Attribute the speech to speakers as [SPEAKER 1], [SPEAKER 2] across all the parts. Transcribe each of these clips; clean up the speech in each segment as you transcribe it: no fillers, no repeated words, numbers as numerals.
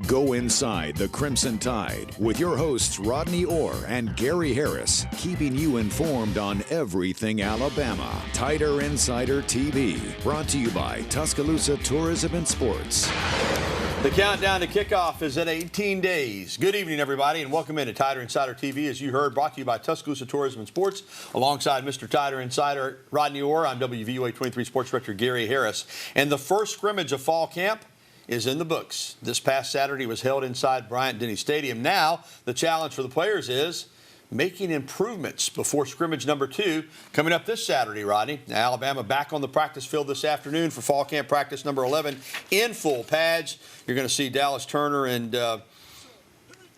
[SPEAKER 1] Go inside the Crimson Tide with your hosts Rodney Orr and Gary Harris, keeping you informed on everything Alabama. Tider Insider TV, brought to you by Tuscaloosa Tourism and Sports.
[SPEAKER 2] The countdown to kickoff is at 18 days. Good evening, everybody, and welcome into Tider Insider TV. As you heard, brought to you by Tuscaloosa Tourism and Sports, alongside Mr. Tider Insider Rodney Orr. I'm WVUA 23 Sports Director Gary Harris. And the first scrimmage of fall camp is in the books. This past Saturday was held inside Bryant-Denny Stadium. Now, the challenge for the players is making improvements before scrimmage number 2 coming up this Saturday, Rodney. Now, Alabama back on the practice field this afternoon for fall camp practice number 11 in full pads. You're going to see Dallas Turner and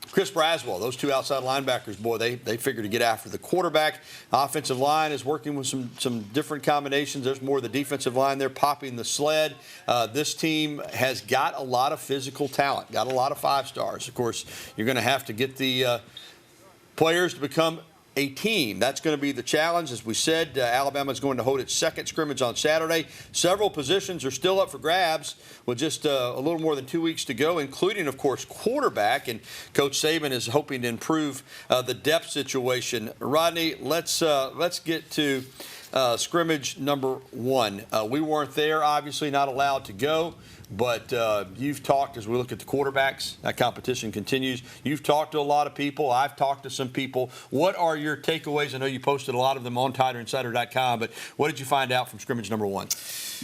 [SPEAKER 2] Chris Braswell, those two outside linebackers, boy, they figure to get after the quarterback. Offensive line is working with some different combinations. There's more of the defensive line there popping the sled. This team has got a lot of physical talent, got a lot of 5 stars. Of course, you're going to have to get the players to become a team. That's going to be the challenge. As we said, Alabama is going to hold its second scrimmage on Saturday. Several positions are still up for grabs with just a little more than 2 weeks to go, including, of course, quarterback. And Coach Saban is hoping to improve the depth situation. Rodney, let's get to scrimmage number 1. We weren't there, obviously not allowed to go. But you've talked, as we look at the quarterbacks, that competition continues. You've talked to a lot of people. I've talked to some people. What are your takeaways? I know you posted a lot of them on TiderInsider.com, but what did you find out from scrimmage number 1?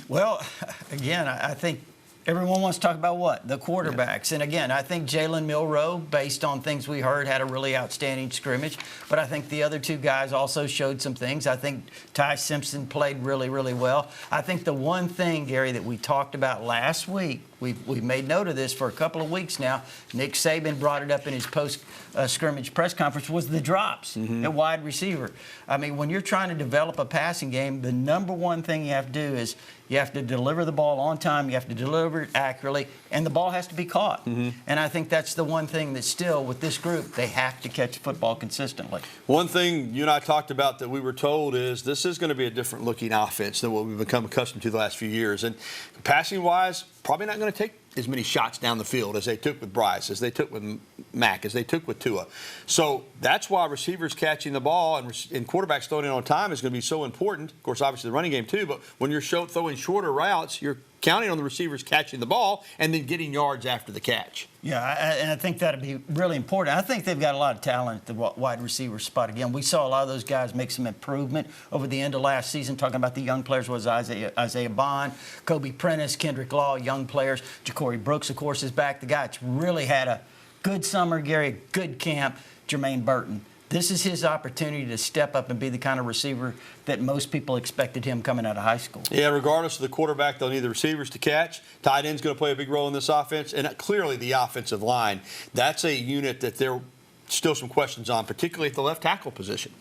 [SPEAKER 3] Well, again, I think everyone wants to talk about what? The quarterbacks. Yeah. And again, I think Jalen Milroe, based on things we heard, had a really outstanding scrimmage. But I think the other 2 guys also showed some things. I think Ty Simpson played really, really well. I think the one thing, Gary, that we talked about last week, we've made note of this for a couple of weeks now. Nick Saban brought it up in his post-scrimmage press conference, was the drops at wide receiver. I mean, when you're trying to develop a passing game, the number one thing you have to do is you have to deliver the ball on time, you have to deliver it accurately, and the ball has to be caught. And I think that's the one thing that still, with this group, they have to catch football consistently.
[SPEAKER 2] One thing you and I talked about that we were told is this is going to be a different looking offense than what we've become accustomed to the last few years. And passing-wise, probably not going to take as many shots down the field as they took with Bryce, as they took with Mack, as they took with Tua. So that's why receivers catching the ball and quarterbacks throwing it on time is going to be so important. Of course, obviously the running game too, but when you're throwing shorter routes, you're counting on the receivers catching the ball and then getting yards after the catch.
[SPEAKER 3] Yeah, and I think that would be really important. I think they've got a lot of talent at the wide receiver spot. Again, we saw a lot of those guys make some improvement over the end of last season. Talking about the young players was Isaiah Bond, Kobe Prentice, Kendrick Law, young players. Ja'Cory Brooks, of course, is back. The guy that's really had a good summer, Gary, good camp, Jermaine Burton. This is his opportunity to step up and be the kind of receiver that most people expected him coming out of high school.
[SPEAKER 2] Yeah, regardless of the quarterback, they'll need the receivers to catch. Tight end's going to play a big role in this offense. And clearly the offensive line, that's a unit that there are still some questions on, particularly at the left tackle position.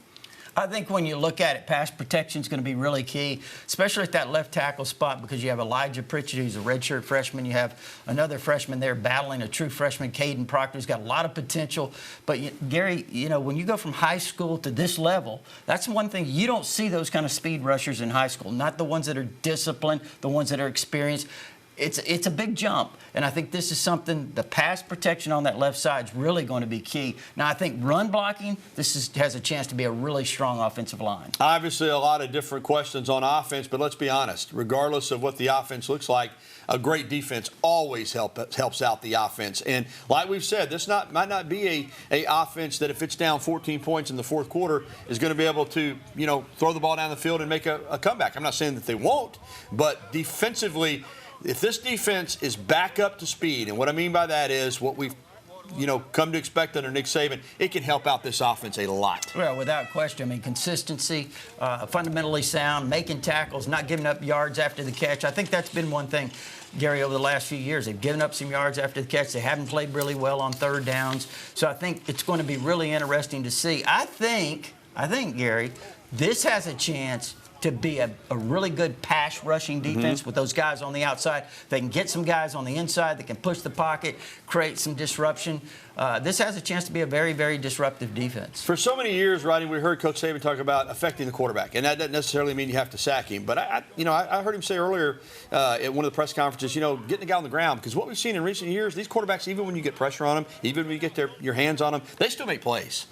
[SPEAKER 3] I think when you look at it, pass protection is going to be really key, especially at that left tackle spot, because you have Elijah Pritchard, who's a redshirt freshman. You have another freshman there battling a true freshman, Caden Proctor, who's got a lot of potential. But, Gary, you know, when you go from high school to this level, that's one thing. You don't see those kind of speed rushers in high school, not the ones that are disciplined, the ones that are experienced. It's a big jump, and I think this is something, the pass protection on that left side is really going to be key. Now, I think run blocking, has a chance to be a really strong offensive line.
[SPEAKER 2] Obviously, a lot of different questions on offense, but let's be honest. Regardless of what the offense looks like, a great defense always helps out the offense. And like we've said, this might not be a offense that if it's down 14 points in the fourth quarter is going to be able to, throw the ball down the field and make a comeback. I'm not saying that they won't, but defensively, if this defense is back up to speed, and what I mean by that is what we've come to expect under Nick Saban, it can help out this offense a lot.
[SPEAKER 3] Well, without question. I mean, consistency, fundamentally sound, making tackles, not giving up yards after the catch. I think that's been one thing, Gary, over the last few years. They've given up some yards after the catch. They haven't played really well on third downs. So I think it's going to be really interesting to see. I think, Gary, this has a chance to be a really good pass rushing defense with those guys on the outside. They can get some guys on the inside that can push the pocket, create some disruption. This has a chance to be a very, very disruptive defense.
[SPEAKER 2] For so many years, Rodney, we heard Coach Saban talk about affecting the quarterback, and that doesn't necessarily mean you have to sack him. But I heard him say earlier at one of the press conferences, getting the guy on the ground, because what we've seen in recent years, these quarterbacks, even when you get pressure on them, even when you get your hands on them, they still make plays.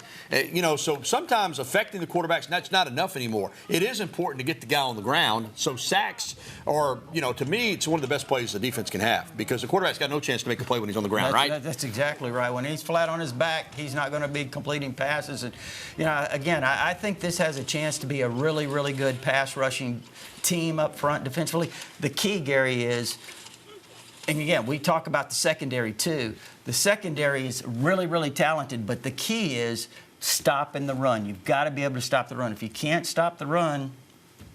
[SPEAKER 2] So sometimes affecting the quarterbacks, that's not enough anymore. It is important to get the guy on the ground. So sacks are, to me, it's one of the best plays the defense can have, because the quarterback's got no chance to make a play when he's on the ground, right?
[SPEAKER 3] That's exactly right. When he's flat on his back, he's not going to be completing passes. And, again, I think this has a chance to be a really, really good pass rushing team up front defensively. The key, Gary, is, and again, we talk about the secondary too. The secondary is really, really talented, but the key is stopping the run. You've got to be able to stop the run. If you can't stop the run,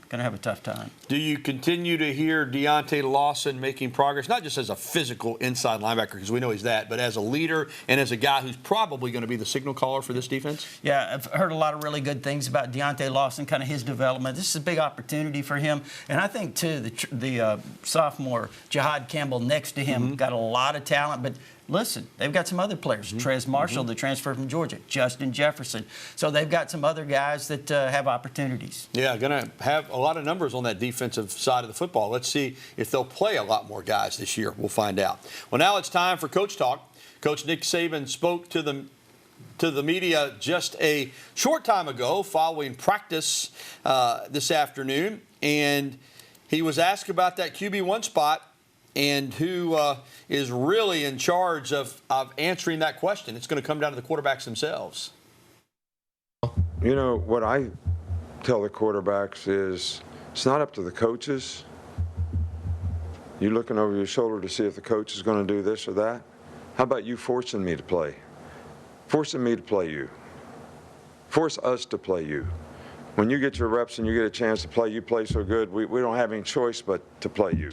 [SPEAKER 3] going to have a tough time.
[SPEAKER 2] Do you continue to hear Deontay Lawson making progress, not just as a physical inside linebacker, because we know he's that, but as a leader and as a guy who's probably going to be the signal caller for this defense?
[SPEAKER 3] Yeah, I've heard a lot of really good things about Deontay Lawson, kind of his development. This is a big opportunity for him. And I think, too, the sophomore, Jahad Campbell, next to him, got a lot of talent, but listen, they've got some other players. Trez Marshall, the transfer from Georgia, Justin Jefferson. So they've got some other guys that have opportunities.
[SPEAKER 2] Yeah, going to have a lot of numbers on that defensive side of the football. Let's see if they'll play a lot more guys this year. We'll find out. Well, now it's time for Coach Talk. Coach Nick Saban spoke to the media just a short time ago following practice this afternoon, and he was asked about that QB1 spot and who is really in charge of answering that question. It's going to come down to the quarterbacks themselves.
[SPEAKER 4] What I tell the quarterbacks is it's not up to the coaches. You're looking over your shoulder to see if the coach is going to do this or that. How about you forcing me to play? Forcing me to play you. Force us to play you. When you get your reps and you get a chance to play, you play so good, we don't have any choice but to play you,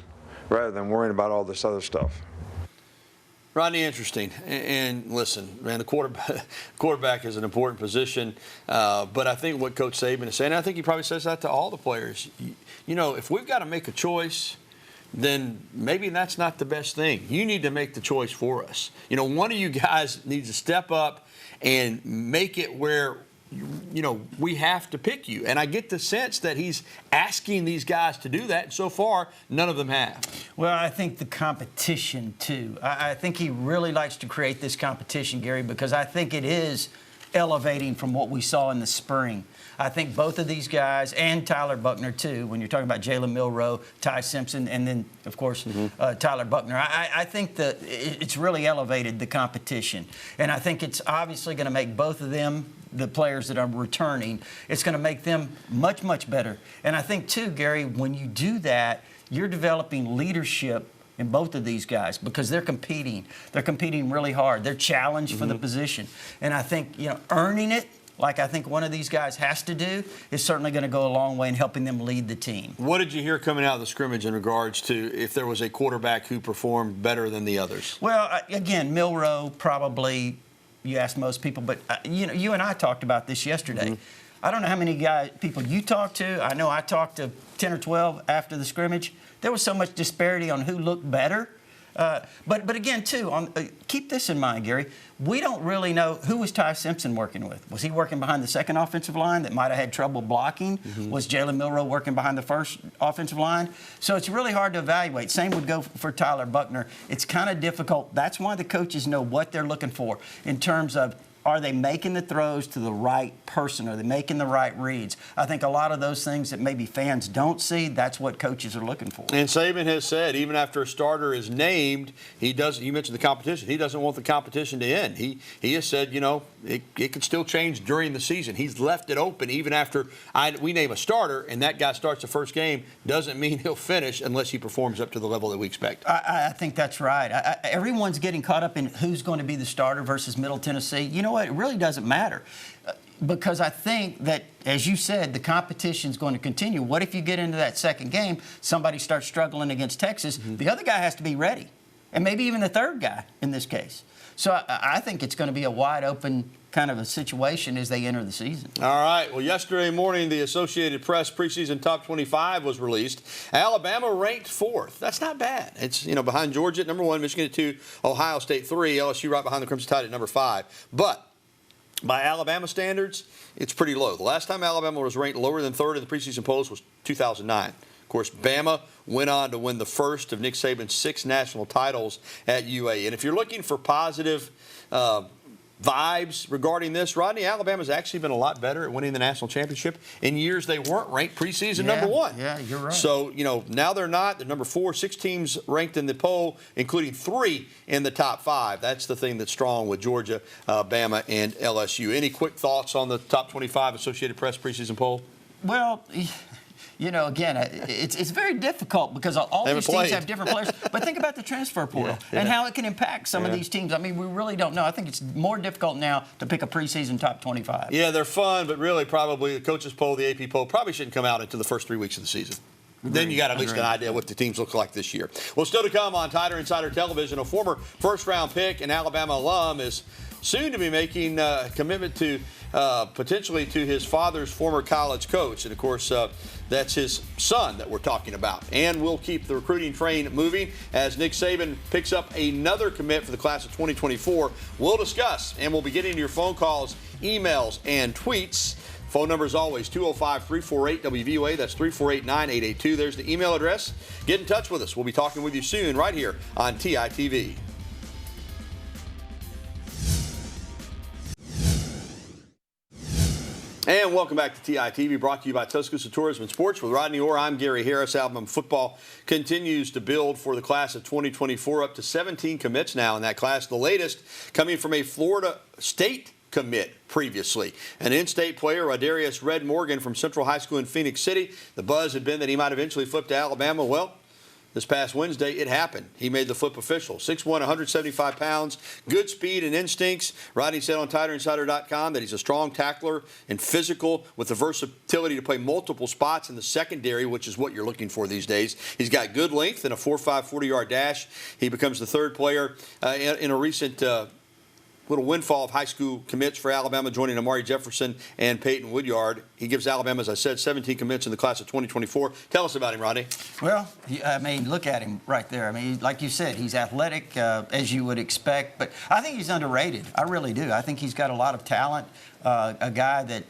[SPEAKER 4] rather than worrying about all this other stuff.
[SPEAKER 2] Rodney, interesting. And listen, man, the quarterback is an important position. But I think what Coach Saban is saying, and I think he probably says that to all the players, if we've got to make a choice, then maybe that's not the best thing. You need to make the choice for us. One of you guys needs to step up and make it where we have to pick you. And I get the sense that he's asking these guys to do that. So far, none of them have.
[SPEAKER 3] Well, I think the competition, too. I think he really likes to create this competition, Gary, because I think it is elevating from what we saw in the spring. I think both of these guys, and Tyler Buckner, too, when you're talking about Jalen Milroe, Ty Simpson, and then, of course, Tyler Buckner, I think that it's really elevated the competition. And I think it's obviously going to make both of them, the players that are returning, it's going to make them much, much better. And I think, too, Gary, when you do that, you're developing leadership in both of these guys because they're competing. They're competing really hard. They're challenged for the position. And I think, earning it, like I think one of these guys has to do, is certainly going to go a long way in helping them lead the team.
[SPEAKER 2] What did you hear coming out of the scrimmage in regards to if there was a quarterback who performed better than the others?
[SPEAKER 3] Well, again, Milroe probably, you ask most people, but you and I talked about this yesterday. I don't know how many people you talked to. I know I talked to 10 or 12 after the scrimmage. There was so much disparity on who looked better. But again, too, keep this in mind, Gary. We don't really know who was Ty Simpson working with. Was he working behind the second offensive line that might have had trouble blocking? Was Jalen Milroe working behind the first offensive line? So it's really hard to evaluate. Same would go for Tyler Buckner. It's kind of difficult. That's why the coaches know what they're looking for in terms of, are they making the throws to the right person? Are they making the right reads? I think a lot of those things that maybe fans don't see, that's what coaches are looking for.
[SPEAKER 2] And Saban has said, even after a starter is named, you mentioned the competition. He doesn't want the competition to end. He has said, it could still change during the season. He's left it open even after we name a starter and that guy starts the first game. Doesn't mean he'll finish unless he performs up to the level that we expect.
[SPEAKER 3] I think that's right. Everyone's getting caught up in who's going to be the starter versus Middle Tennessee. You know what? It really doesn't matter. Because I think that, as you said, the competition is going to continue. What if you get into that second game, somebody starts struggling against Texas? The other guy has to be ready. and maybe even the third guy in this case. So I think it's going to be a wide open kind of a situation as they enter the season.
[SPEAKER 2] All right. Well, yesterday morning, the Associated Press preseason top 25 was released. Alabama ranked 4th. That's not bad. It's, behind Georgia at number 1, Michigan at 2, Ohio State 3, LSU right behind the Crimson Tide at number 5. But by Alabama standards, it's pretty low. The last time Alabama was ranked lower than 3rd in the preseason polls was 2009. Of course, Bama went on to win the first of Nick Saban's 6 national titles at UA. And if you're looking for positive vibes regarding this, Rodney, Alabama's actually been a lot better at winning the national championship in years they weren't ranked preseason number 1.
[SPEAKER 3] Yeah, you're right.
[SPEAKER 2] So, now they're not. They're number 4, 6 teams ranked in the poll, including 3 in the top 5. That's the thing that's strong with Georgia, Bama, and LSU. Any quick thoughts on the top 25 Associated Press preseason poll?
[SPEAKER 3] Well, again, it's very difficult because all these teams have different players. But think about the transfer portal and how it can impact some of these teams. I mean, we really don't know. I think it's more difficult now to pick a preseason top 25.
[SPEAKER 2] Yeah, they're fun, but really probably the coaches poll, the AP poll, probably shouldn't come out until the first 3 weeks of the season. Then you got at least an idea what the teams look like this year. Well, still to come on Tider Insider Television, a former first-round pick and Alabama alum is soon to be making a commitment to potentially to his father's former college coach. And, of course, that's his son that we're talking about. And we'll keep the recruiting train moving as Nick Saban picks up another commit for the class of 2024. We'll discuss, and we'll be getting your phone calls, emails, and tweets. Phone number is always 205-348-WVOA. That's 348-9882. There's the email address. Get in touch with us. We'll be talking with you soon right here on TITV. And welcome back to TITV, brought to you by Tuscaloosa Tourism and Sports. With Rodney Orr, I'm Gary Harris. Alabama football continues to build for the class of 2024, up to 17 commits now in that class. The latest coming from a Florida State commit previously. An in-state player, Rodarius Red Morgan from Central High School in Phoenix City. The buzz had been that he might eventually flip to Alabama. Well, this past Wednesday, it happened. He made the flip official. 6'1", 175 pounds, good speed and instincts. Rodney said on TiderInsider.com that he's a strong tackler and physical with the versatility to play multiple spots in the secondary, which is what you're looking for these days. He's got good length and a 4.5 40-yard dash. He becomes the 3rd player in a recent little windfall of high school commits for Alabama, joining Amari Jefferson and Peyton Woodyard. He gives Alabama, as I said, 17 commits in the class of 2024. Tell us about him, Rodney.
[SPEAKER 3] Well, I mean, look at him right there. I mean, like you said, he's athletic, as you would expect, but I think he's underrated. I really do. I think he's got a lot of talent, a guy that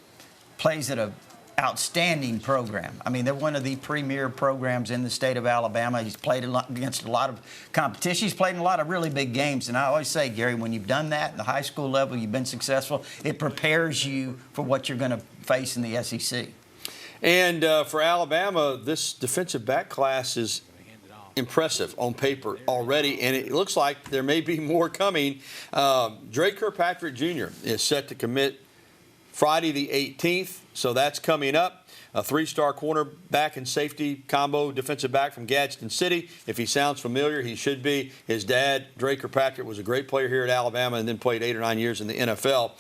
[SPEAKER 3] plays at an outstanding program. I mean, they're one of the premier programs in the state of Alabama. He's played against a lot of competition. He's played in a lot of really big games. And I always say, Gary, when you've done that at the high school level, you've been successful, it prepares you for what you're going to face in the SEC. And
[SPEAKER 2] for Alabama, this defensive back class is impressive on paper already, and it looks like there may be more coming. Drake Kirkpatrick Jr. is set to commit Friday the 18th, so that's coming up. A 3-star cornerback and safety combo defensive back from Gadsden City. If he sounds familiar, he should be. His dad, Drake Kirkpatrick, was a great player here at Alabama and then played 8 or 9 years in the NFL.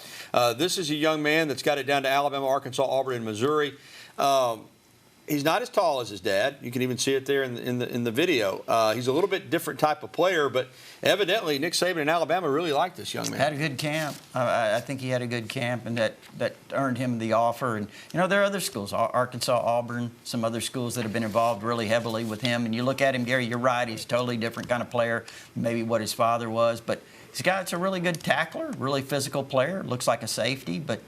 [SPEAKER 2] This is a young man that's got it down to Alabama, Arkansas, Auburn, and Missouri. He's not as tall as his dad. You can even see it there in the video. He's a little bit different type of player, but evidently Nick Saban in Alabama really liked this young man.
[SPEAKER 3] Had a good camp. I think he had a good camp, and that earned him the offer. And, there are other schools, Arkansas, Auburn, some other schools that have been involved really heavily with him. And you look at him, Gary, you're right. He's a totally different kind of player, maybe what his father was. But it's a really good tackler, really physical player. Looks like a safety, but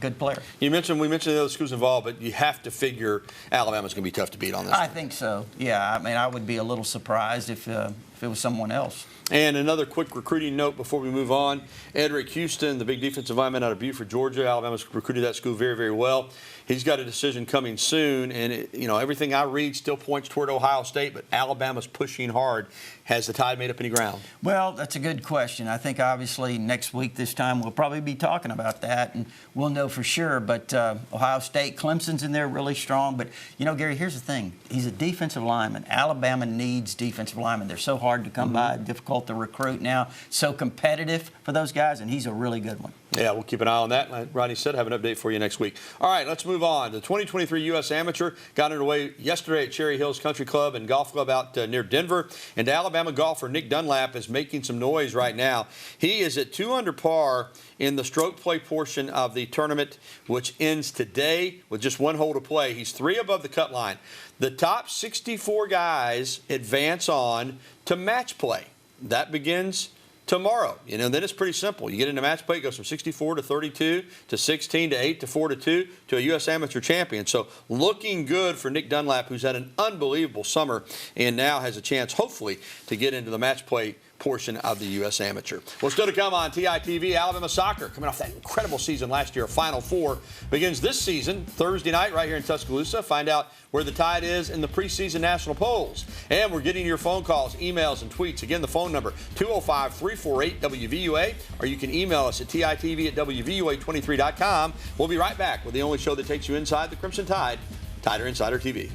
[SPEAKER 3] good player.
[SPEAKER 2] We mentioned the other schools involved, but you have to figure Alabama's going to be tough to beat on this.
[SPEAKER 3] I think so. Yeah, I mean, I would be a little surprised if it was someone else.
[SPEAKER 2] And another quick recruiting note before we move on. Edric Houston, the big defensive lineman out of Beaufort, Georgia. Alabama's recruited that school very, very well. He's got a decision coming soon, and everything I read still points toward Ohio State, but Alabama's pushing hard. Has the Tide made up any ground?
[SPEAKER 3] Well, that's a good question. I think obviously next week this time we'll probably be talking about that, and we'll know for sure. But Ohio State, Clemson's in there really strong. But, Gary, here's the thing. He's a defensive lineman. Alabama needs defensive linemen. They're so hard hard to come by, difficult to recruit now, so competitive for those guys, and he's a really good one.
[SPEAKER 2] Yeah, we'll keep an eye on that. Like Rodney said, have an update for you next week. All right, let's move on. The 2023 U.S. Amateur got underway yesterday at Cherry Hills Country Club and Golf Club out near Denver. And Alabama golfer Nick Dunlap is making some noise right now. He is at 2 under par in the stroke play portion of the tournament, which ends today with just 1 hole to play. He's 3 above the cut line. The top 64 guys advance on to match play. That begins tomorrow. Then it's pretty simple. You get into match play, it goes from 64 to 32 to 16 to 8 to 4 to 2 to a U.S. Amateur champion. So looking good for Nick Dunlap, who's had an unbelievable summer and now has a chance, hopefully, to get into the match play portion of the U.S. Amateur. Well, still to come on TITV, Alabama soccer, coming off that incredible season last year, a Final Four, begins this season, Thursday night, right here in Tuscaloosa. Find out where the Tide is in the preseason national polls. And we're getting your phone calls, emails, and tweets. Again, the phone number, 205-348-WVUA, or you can email us at TITV@WVUA23.com. We'll be right back with the only show that takes you inside the Crimson Tide, Tider Insider TV.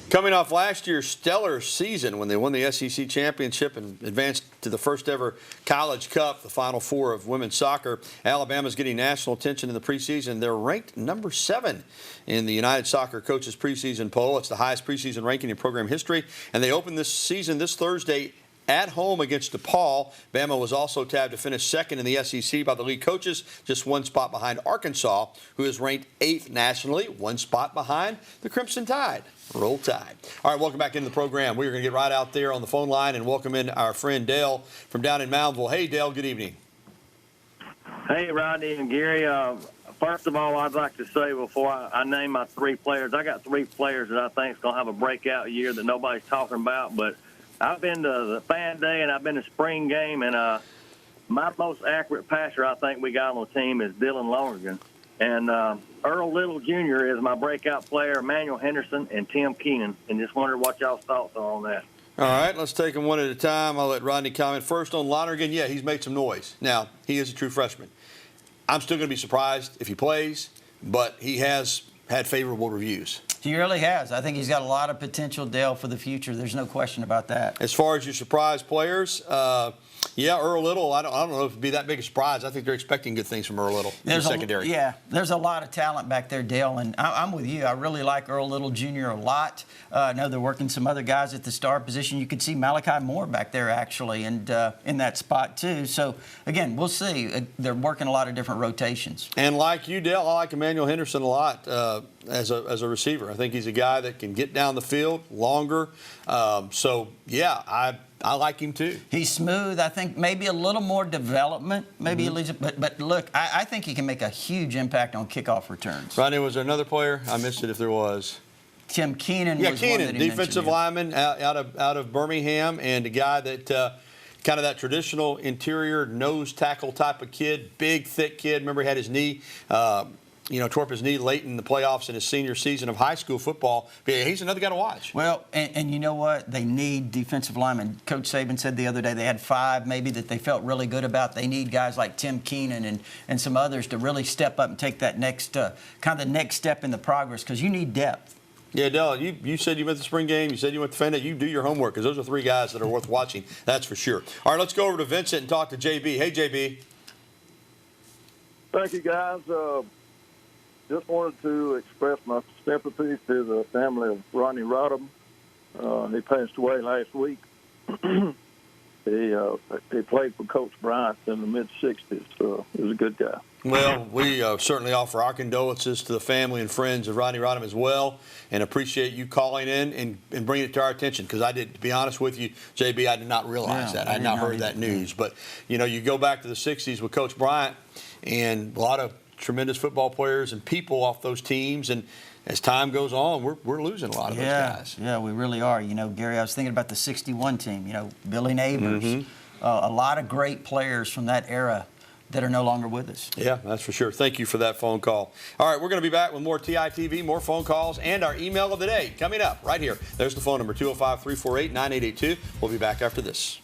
[SPEAKER 2] Coming off last year's stellar season when they won the SEC championship and advanced to the first ever College Cup, the Final Four of women's soccer, Alabama's getting national attention in the preseason. They're ranked number 7 in the United Soccer Coaches preseason poll. It's the highest preseason ranking in program history. And they open this season this Thursday at home against DePaul. Bama was also tabbed to finish 2nd in the SEC by the league coaches, just 1 spot behind Arkansas, who is ranked 8th nationally, 1 spot behind the Crimson Tide. Roll Tide. All right, welcome back into the program. We're going to get right out there on the phone line and welcome in our friend Dale from down in Moundville. Hey, Dale, good evening.
[SPEAKER 5] Hey, Rodney and Gary. First of all, I'd like to say before I name my 3 players, I got 3 players that I think is going to have a breakout year that nobody's talking about, but I've been to the fan day and I've been to spring game, and my most accurate passer I think we got on the team is Dylan Lonergan. And Earl Little Jr. is my breakout player, Emmanuel Henderson, and Tim Keenan. And just wondered what y'all's thoughts are on that.
[SPEAKER 2] All right, let's take them one at a time. I'll let Rodney comment first on Lonergan. Yeah, he's made some noise. Now, he is a true freshman. I'm still going to be surprised if he plays, but he has had favorable reviews.
[SPEAKER 3] He really has. I think he's got a lot of potential, Dale, for the future. There's no question about that.
[SPEAKER 2] As far as your surprise players, yeah, Earl Little, I don't know if it'd be that big a surprise. I think they're expecting good things from Earl Little in the secondary.
[SPEAKER 3] Yeah, there's a lot of talent back there, Dale, and I'm with you. I really like Earl Little Jr. a lot. I know they're working some other guys at the star position. You could see Malachi Moore back there, actually, and in that spot, too. So, again, we'll see. They're working a lot of different rotations. And like you, Dale, I like Emmanuel Henderson a lot as a receiver. I think he's a guy that can get down the field longer. So, yeah, I like him too. He's smooth. I think maybe a little more development, maybe at least. But look, I think he can make a huge impact on kickoff returns. Rodney, was there another player? I missed it if there was. Tim Keenan. Yeah, was Keenan, one that he defensive lineman out of Birmingham, and a guy that kind of that traditional interior nose tackle type of kid, big, thick kid. Remember, he had his knee. Tore up his knee late in the playoffs in his senior season of high school football. But yeah, he's another guy to watch. Well, and you know what? They need defensive linemen. Coach Saban said the other day they had 5 maybe that they felt really good about. They need guys like Tim Keenan and some others to really step up and take that next kind of the next step in the progress, because you need depth. Yeah, Dell, you said you went to the spring game. You said you went to fan day. You do your homework, because those are 3 guys that are worth watching. That's for sure. All right, let's go over to Vincent and talk to JB. Hey, JB.
[SPEAKER 6] Thank you, guys. Just wanted to express my sympathy to the family of Rodney Rodham. He passed away last week. He played for Coach Bryant in the mid-'60s, so he was a good guy.
[SPEAKER 2] Well, we certainly offer our condolences to the family and friends of Rodney Rodham as well, and appreciate you calling in and bringing it to our attention, because I did, to be honest with you, JB, I did not realize that. I had not heard that news. But, you go back to the 60s with Coach Bryant, and a lot of tremendous football players and people off those teams, and as time goes on, we're losing a lot of those guys. Yeah, we really are. Gary, I was thinking about the 61 team, Billy Neighbors, a lot of great players from that era that are no longer with us. Yeah, that's for sure. Thank you for that phone call. All right, we're going to be back with more TITV, more phone calls, and our email of the day coming up right here. There's the phone number, 205-348-9882. We'll be back after this.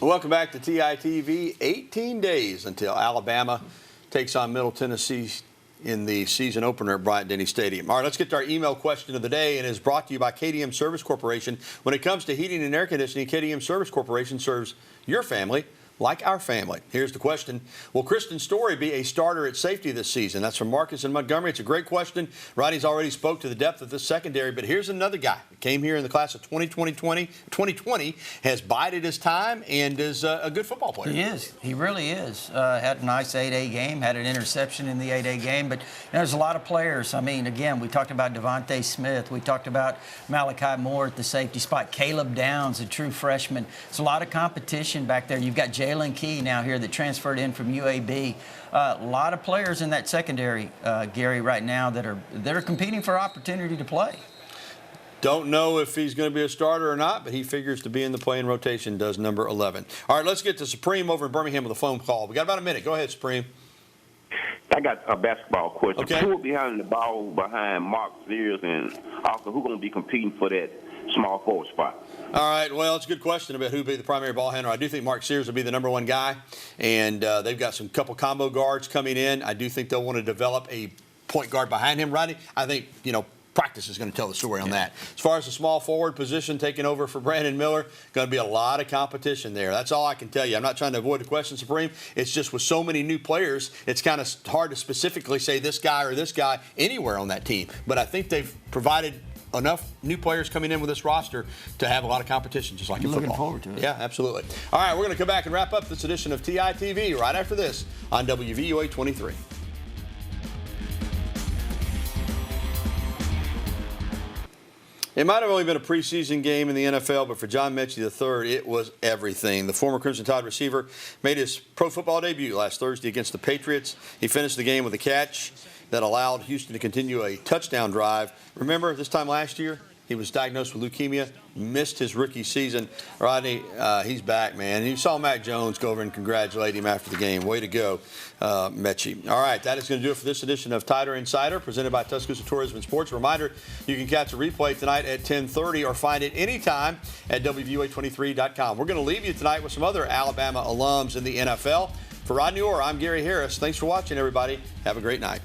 [SPEAKER 2] Welcome back to TITV. 18 days until Alabama takes on Middle Tennessee in the season opener at Bryant-Denny Stadium. All right, let's get to our email question of the day, and is brought to you by KDM Service Corporation. When it comes to heating and air conditioning, KDM Service Corporation serves your family like our family. Here's the question. Will Kristen Story be a starter at safety this season? That's from Marcus in Montgomery. It's a great question. Rodney's already spoke to the depth of this secondary, but here's another guy that came here in the class of 2020, has bided his time, and is a good football player.
[SPEAKER 3] He is. He really is. Had a nice 8A game, had an interception in the 8A game, but there's a lot of players. I mean, again, we talked about Devontae Smith. We talked about Malachi Moore at the safety spot. Caleb Downs, a true freshman. It's a lot of competition back there. You've got Jalen Key now here that transferred in from UAB. A lot of players in that secondary, Gary, right now that are competing for opportunity to play.
[SPEAKER 2] Don't know if he's going to be a starter or not, but he figures to be in the playing rotation, does number 11. All right, let's get to Supreme over in Birmingham with a phone call. We got about a minute. Go ahead, Supreme.
[SPEAKER 7] I got a basketball question.
[SPEAKER 2] Okay.
[SPEAKER 7] Who will be handling the ball behind Mark Sears, and also who's going to be competing for that small forward spot?
[SPEAKER 2] All right, well, it's a good question about who will be the primary ball handler. I do think Mark Sears will be the number one guy, and they've got some couple combo guards coming in. I do think they'll want to develop a point guard behind him, Rodney. I think, practice is going to tell the story on that. As far as the small forward position taking over for Brandon Miller, going to be a lot of competition there. That's all I can tell you. I'm not trying to avoid the question, Supreme. It's just with so many new players, it's kind of hard to specifically say this guy or this guy anywhere on that team. But I think they've provided enough new players coming in with this roster to have a lot of competition, just like in football.
[SPEAKER 3] Looking forward to it.
[SPEAKER 2] Yeah, absolutely. All right, we're going to come back and wrap up this edition of TITV right after this on WVUA 23. It might have only been a preseason game in the NFL, but for John Mechie III, it was everything. The former Crimson Tide receiver made his pro football debut last Thursday against the Patriots. He finished the game with a catch that allowed Houston to continue a touchdown drive. Remember, this time last year, he was diagnosed with leukemia, missed his rookie season. Rodney, he's back, man. And you saw Mac Jones go over and congratulate him after the game. Way to go, Mechie. All right, that is going to do it for this edition of Tider Insider, presented by Tuscaloosa Tourism and Sports. A reminder, you can catch a replay tonight at 10:30 or find it anytime at WVUA23.com. We're going to leave you tonight with some other Alabama alums in the NFL. For Rodney Orr, I'm Gary Harris. Thanks for watching, everybody. Have a great night.